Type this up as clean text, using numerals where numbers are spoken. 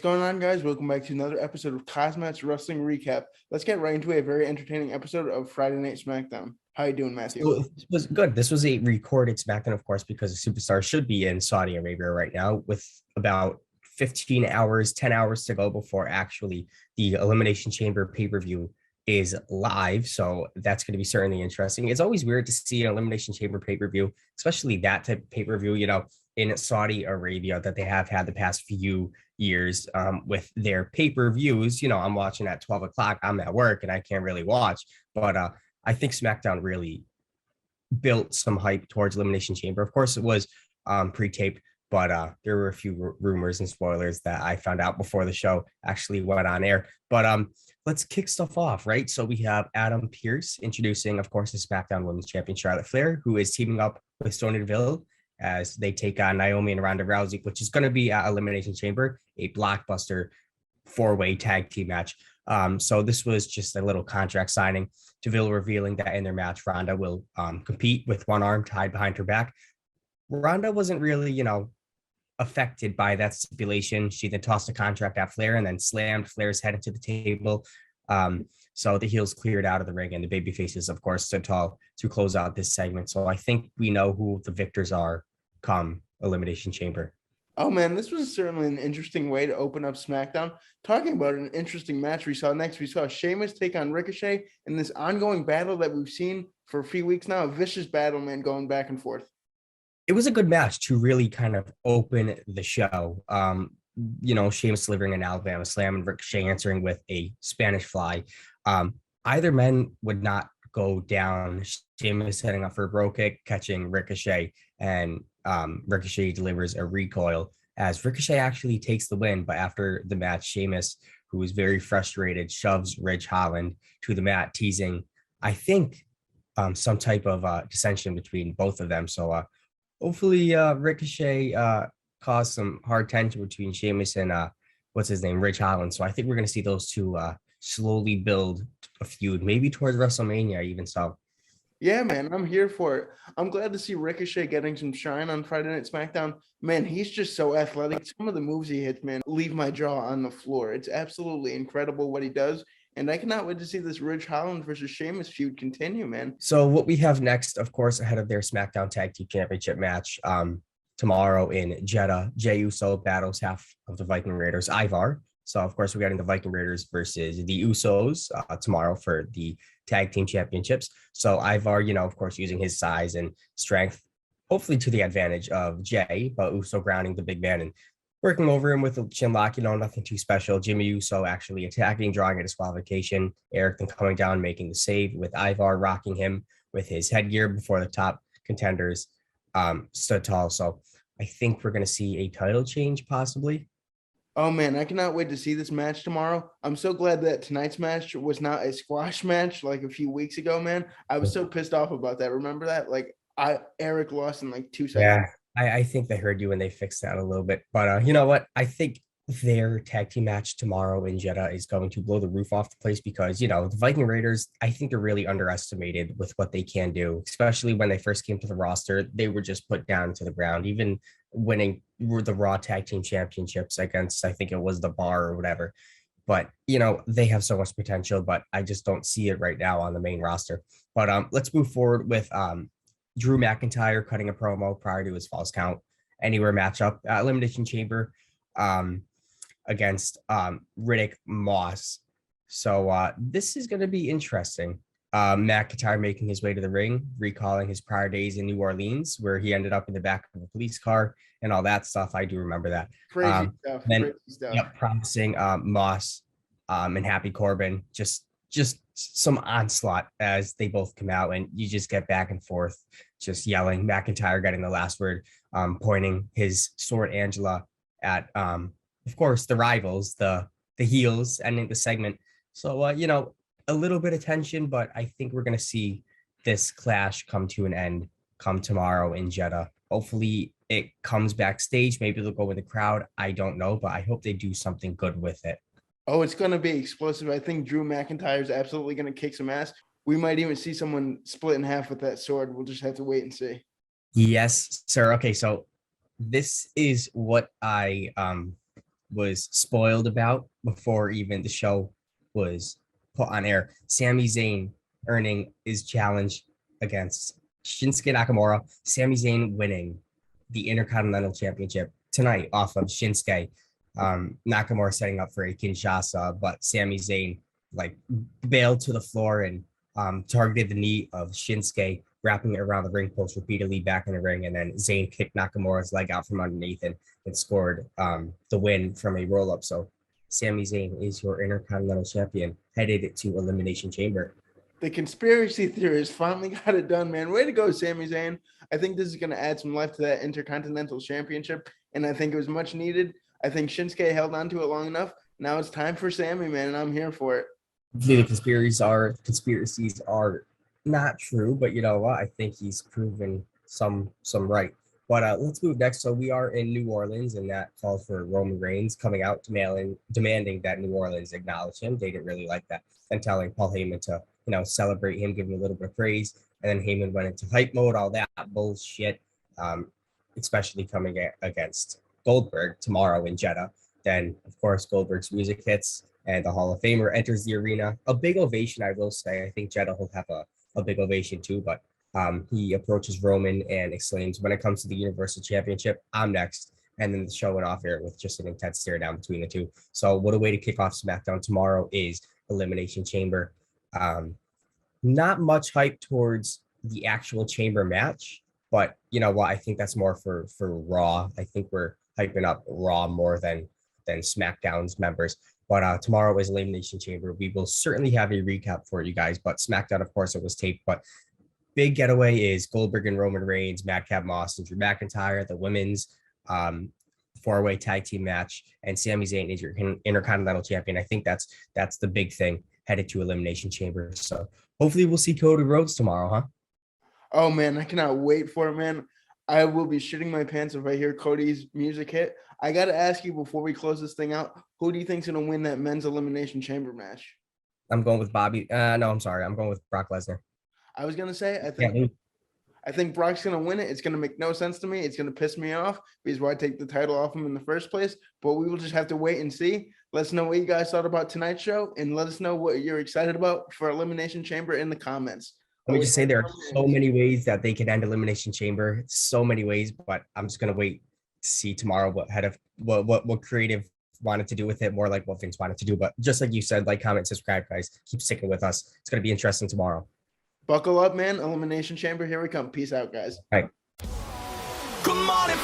going on, guys? Welcome back to another episode of KozMatt's Wrestling Recap. Let's get right into a very entertaining episode of Friday Night SmackDown. How you doing, Matthew? So this was good. This was a recorded SmackDown, of course, because the superstar should be in Saudi Arabia right now with about 15 hours, 10 hours to go before actually the Elimination Chamber pay-per-view is live. So that's going to be certainly interesting. It's always weird to see an Elimination Chamber pay-per-view, especially that type of pay-per-view, in Saudi Arabia that they have had the past few years with their pay-per-views. I'm watching at 12 o'clock. I'm at work and I can't really watch. But I think SmackDown really built some hype towards Elimination Chamber. Of course, it was pre-taped, but there were a few rumors and spoilers that I found out before the show actually went on air. But let's kick stuff off, right? So we have Adam Pearce introducing, of course, the SmackDown Women's Champion Charlotte Flair, who is teaming up with Sonya Deville as they take on Naomi and Ronda Rousey, which is going to be at Elimination Chamber, a blockbuster four-way tag team match. So this was just a little contract signing. Deville revealing that in their match, Ronda will compete with one arm tied behind her back. Ronda wasn't really, affected by that stipulation. She then tossed a contract at Flair and then slammed Flair's head into the table. So the heels cleared out of the ring and the baby faces, of course, stood tall to close out this segment. So I think we know who the victors are come Elimination Chamber. Oh, man, this was certainly an interesting way to open up SmackDown. Talking about an interesting match we saw Sheamus take on Ricochet in this ongoing battle that we've seen for a few weeks now, a vicious battle, man, going back and forth. It was a good match to really kind of open the show. Sheamus delivering an Alabama slam and Ricochet answering with a Spanish fly. Either men would not go down. Sheamus setting up for a bro kick, catching Ricochet, and Ricochet delivers a recoil as Ricochet actually takes the win. But after the match, Sheamus, who is very frustrated, shoves Ridge Holland to the mat, teasing, I think, some type of dissension between both of them. So hopefully Ricochet caused some hard tension between Sheamus and Ridge Holland. So I think we're going to see those two slowly build a feud, maybe towards WrestleMania even so. Yeah, man, I'm here for it. I'm glad to see Ricochet getting some shine on Friday Night SmackDown. Man, he's just so athletic. Some of the moves he hits, man, leave my jaw on the floor. It's absolutely incredible what he does. And I cannot wait to see this Ridge Holland versus Sheamus feud continue, man. So what we have next, of course, ahead of their SmackDown Tag Team Championship match tomorrow in Jeddah, Jey Uso battles half of the Viking Raiders, Ivar. So, of course, we're getting the Viking Raiders versus the Usos tomorrow for the Tag Team Championships. So Ivar, of course, using his size and strength, hopefully to the advantage of Jey, but Uso grounding the big man and working over him with a chin lock, nothing too special. Jimmy Uso actually attacking, drawing a disqualification. Eric then coming down, making the save with Ivar, rocking him with his headgear before the top contenders stood tall. So I think we're going to see a title change possibly. Oh, man, I cannot wait to see this match tomorrow. I'm so glad that tonight's match was not a squash match like a few weeks ago, man. I was so pissed off about that. Remember that? Eric lost in 2 seconds. Yeah, I think they heard you and they fixed that a little bit. But you know what? I think their tag team match tomorrow in Jeddah is going to blow the roof off the place because, the Viking Raiders, I think they're really underestimated with what they can do, especially when they first came to the roster. They were just put down to the ground, even winning the Raw Tag Team Championships against, I think it was the Bar or whatever. But, they have so much potential, but I just don't see it right now on the main roster. But let's move forward with Drew McIntyre cutting a promo prior to his Falls Count Anywhere matchup at Elimination Chamber against Riddick Moss. So this is going to be interesting. McIntyre making his way to the ring, recalling his prior days in New Orleans, where he ended up in the back of a police car and all that stuff. I do remember that. Crazy stuff. Yep, promising Moss and Happy Corbin just some onslaught as they both come out and you just get back and forth, just yelling. McIntyre getting the last word, pointing his sword Angela at, of course, the rivals, the heels, ending the segment. So, a little bit of tension, but I think we're going to see this clash come to an end come tomorrow in Jeddah. Hopefully it comes backstage. Maybe they'll go in the crowd. I don't know, but I hope they do something good with it. Oh, it's going to be explosive. I think Drew McIntyre is absolutely going to kick some ass. We might even see someone split in half with that sword. We'll just have to wait and see. Yes, sir. Okay, so this is what I was spoiled about before even the show was put on air. Sami Zayn earning his challenge against Shinsuke Nakamura. Sami Zayn winning the Intercontinental Championship tonight off of Shinsuke. Nakamura setting up for a Kinshasa, but Sami Zayn like bailed to the floor and targeted the knee of Shinsuke, wrapping it around the ring post repeatedly back in the ring. And then Zayn kicked Nakamura's leg out from underneath and scored the win from a roll up. So Sami Zayn is your Intercontinental Champion, headed to Elimination Chamber. The conspiracy theorists finally got it done, man. Way to go, Sami Zayn. I think this is going to add some life to that Intercontinental Championship, and I think it was much needed. I think Shinsuke held on to it long enough. Now it's time for Sami, man, and I'm here for it. The conspiracies are not true, but you know what? I think he's proven some right. But let's move next. So we are in New Orleans, and that calls for Roman Reigns coming out demanding that New Orleans acknowledge him. They didn't really like that, and telling Paul Heyman to celebrate him, give him a little bit of praise. And then Heyman went into hype mode, all that bullshit, especially coming against Goldberg tomorrow in Jeddah. Then, of course, Goldberg's music hits and the Hall of Famer enters the arena. A big ovation, I will say. I think Jeddah will have a big ovation too, but he approaches Roman and exclaims, when it comes to the Universal Championship, I'm next. And then the show went off air with just an intense stare down between the two. So what a way to kick off SmackDown tomorrow is Elimination Chamber. Not much hype towards the actual Chamber match, but you know what? I think that's more for Raw. I think we're hyping up Raw more than SmackDown's members. But tomorrow is Elimination Chamber. We will certainly have a recap for you guys. But SmackDown, of course, it was taped. But big getaway is Goldberg and Roman Reigns, Madcap Moss and Drew McIntyre, the women's four-way tag team match, and Sami Zayn is your Intercontinental Champion. I think that's the big thing headed to Elimination Chamber. So hopefully we'll see Cody Rhodes tomorrow, huh? Oh, man, I cannot wait for it, man. I will be shitting my pants if I hear Cody's music hit. I got to ask you before we close this thing out, who do you think's going to win that men's Elimination Chamber match? I'm going with Bobby. No, I'm sorry. I'm going with Brock Lesnar. I was going to say, I think Brock's going to win it. It's going to make no sense to me. It's going to piss me off because why take the title off him in the first place? But we will just have to wait and see. Let us know what you guys thought about tonight's show, and let us know what you're excited about for Elimination Chamber in the comments. Let me just say there are so many ways that they can end Elimination Chamber. So many ways, but I'm just going to wait to see tomorrow what creative wanted to do with it, more like what Vince wanted to do. But just like you said, like, comment, subscribe, guys. Keep sticking with us. It's going to be interesting tomorrow. Buckle up, man. Elimination Chamber, here we come. Peace out, guys. All right. Come on and